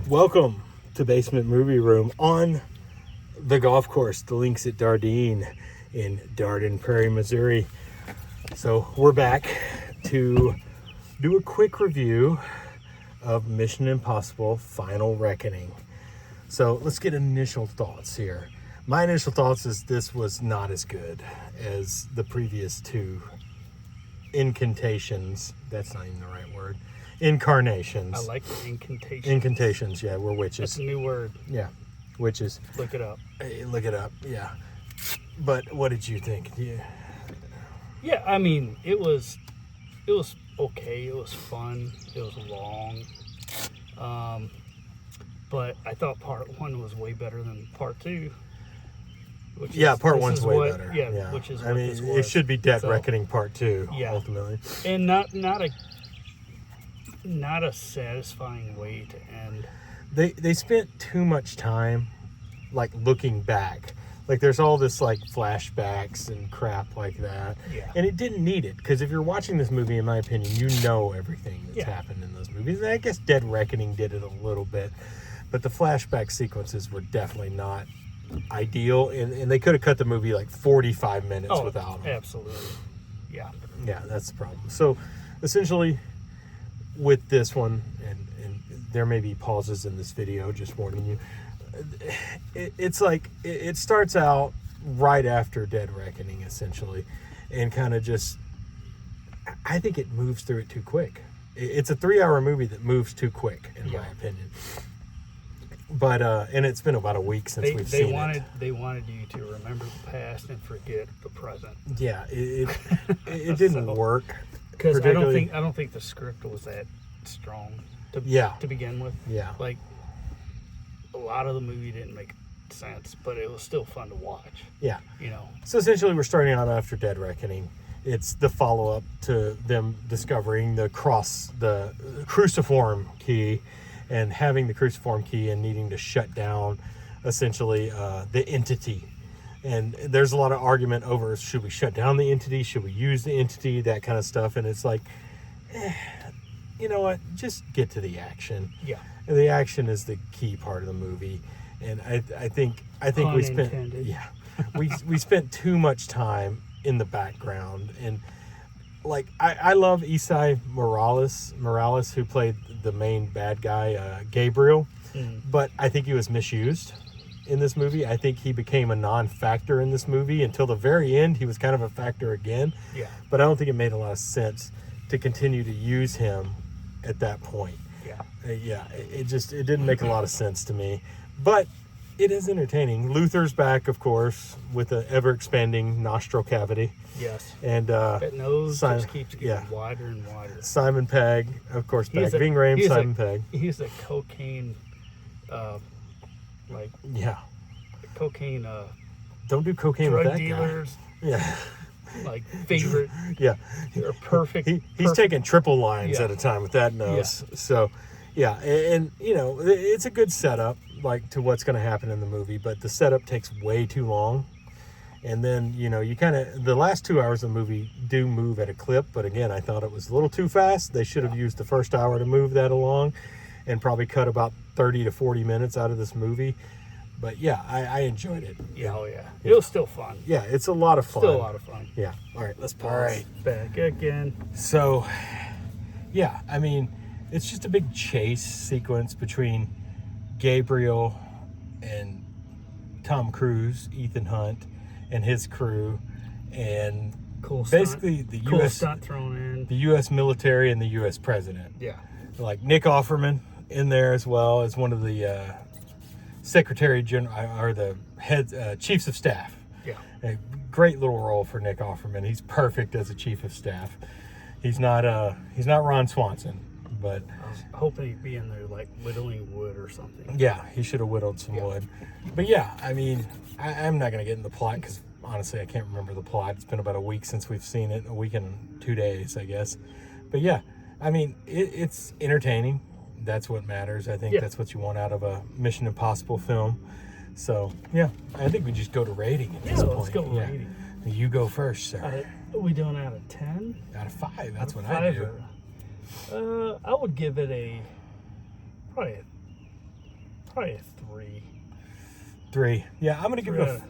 Welcome to Basement Movie Room on the golf course, the links at Dardenne in Dardenne Prairie, Missouri. So we're back to do a quick review of Mission Impossible Final Reckoning. So let's get initial thoughts here. My initial thoughts is this was not as good as the previous two incantations. That's not even the right word. Incarnations. I like the incantation. Incantations, yeah, we're witches. That's a new word. Yeah, witches. Look it up. Hey, look it up, yeah. But what did you think? Yeah, I mean, it was okay. It was fun. It was long. But I thought part one was way better than part two. Part one's way better. Yeah, which is what this was. It should be Debt Reckoning part two, ultimately. And not a satisfying way to end. They spent too much time, like, looking back. Like, there's all this, like, flashbacks and crap like that. Yeah. And it didn't need it, because if you're watching this movie, in my opinion, you know everything that's happened in those movies. And I guess Dead Reckoning did it a little bit. But the flashback sequences were definitely not ideal. And they could have cut the movie, like, 45 minutes without them. Absolutely. Yeah. Yeah, that's the problem. So, essentially, with this one, and there may be pauses in this video, just warning you, it's like, it starts out right after Dead Reckoning, essentially, and kind of just, I think it moves through it too quick. It's a 3-hour movie that moves too quick, in my opinion. But, and it's been about a week since we've seen it. They wanted you to remember the past and forget the present. Yeah, it didn't work. Because I don't think the script was that strong to begin with. Yeah. Like, a lot of the movie didn't make sense, but it was still fun to watch. Yeah. You know. So essentially we're starting out after Dead Reckoning. It's the follow-up to them discovering the cruciform key and having the cruciform key and needing to shut down essentially the entity. And there's a lot of argument over, should we shut down the entity? Should we use the entity? That kind of stuff. And it's like, you know what? Just get to the action. Yeah. And the action is the key part of the movie. And I think we spent we spent too much time in the background. And like, I love Esai Morales, who played the main bad guy, Gabriel. But I think he was misused in this movie. I think he became a non-factor in this movie until the very end. He was kind of a factor again. Yeah. But I don't think it made a lot of sense to continue to use him at that point. Yeah. It didn't make a lot of sense to me. But it is entertaining. Luther's back, of course, with an ever-expanding nostril cavity. Yes. And that nose just keeps getting wider and wider. Simon Pegg, of course, back. Ving Rhames, Simon Pegg. He's a cocaine, cocaine. Don't do cocaine with that dealers. Guy. Yeah. Like favorite. Yeah. They're perfect. He's taking triple lines at a time with that nose. Yeah. So, yeah, and you know, it's a good setup, like, to what's going to happen in the movie, but the setup takes way too long. And then, you know, you kind of, the last 2 hours of the movie do move at a clip, but again, I thought it was a little too fast. They should have used the first hour to move that along and probably cut about 30 to 40 minutes out of this movie. But yeah, I enjoyed it. Yeah, it was still fun. Yeah, it's a lot of fun. Still a lot of fun. Yeah. All right, let's pause. All right, back again. So, yeah, I mean, it's just a big chase sequence between Gabriel and Tom Cruise, Ethan Hunt, and his crew, and basically the U.S. stunt thrown in, the U.S. military and the U.S. president. Yeah, like Nick Offerman in there as well as one of the Secretary General or the head chiefs of staff. Yeah, a great little role for Nick Offerman. He's perfect as a chief of staff. He's not Ron Swanson, but I was hoping he'd be in there like whittling wood or something. Yeah, he should have whittled some wood. But yeah, I mean, I'm not going to get in the plot because honestly, I can't remember the plot. It's been about a week since we've seen it, a week and 2 days, I guess. But yeah, I mean, it's entertaining. That's what matters. I think that's what you want out of a Mission Impossible film. So yeah, I think we just go to rating at this point. Let's go rating. You go first, sir. Are we doing out of 10? Out of 5. That's what I do. I would give it probably Probably a 3. 3. Yeah, I'm gonna give it a.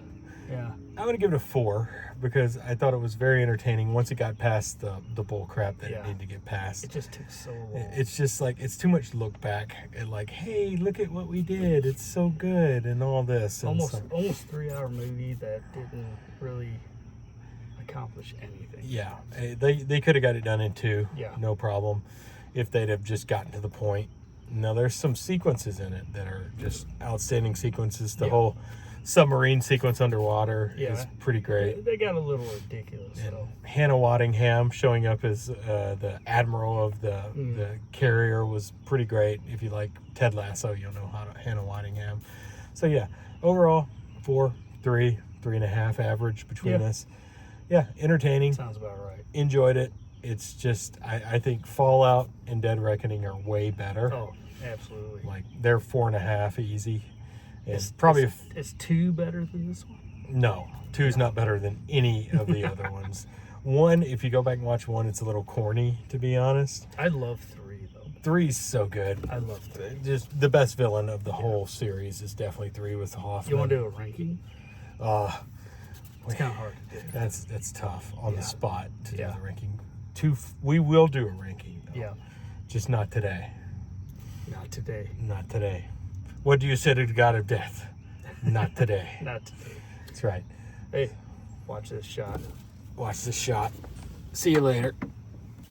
Yeah. I'm gonna give it a 4 because I thought it was very entertaining once it got past the bull crap that it needed to get past. It just took so long. It's just like it's too much look back and like, hey, look at what we did. It's so good and all this. And almost 3-hour movie that didn't really accomplish anything. Yeah, they could have got it done in 2. Yeah. No problem, if they'd have just gotten to the point. Now there's some sequences in it that are just outstanding sequences. The whole submarine sequence underwater is pretty great. They got a little ridiculous though. Hannah Waddingham showing up as the admiral of the carrier was pretty great. If you like Ted Lasso, you'll know Hannah Waddingham. So yeah, overall 4, 3, 3.5 average between us. Yeah, entertaining. Sounds about right. Enjoyed it. It's just I think Fallout and Dead Reckoning are way better. Oh, absolutely. Like they're 4.5 easy. And Is 2 better than this one? No, 2's not better than any of the other ones. 1, if you go back and watch 1, it's a little corny, to be honest. I love 3 though. 3's so good. I love 3. Just the best villain of the whole series is definitely 3 with Hoffman. You want to do a ranking? It's kind of hard to do. That's tough on the spot to do the ranking. We will do a ranking, though. Yeah. Just not today. Not today. Not today. What do you say to the God of Death? Not today. Not today. That's right. Hey, watch this shot. Watch this shot. See you later.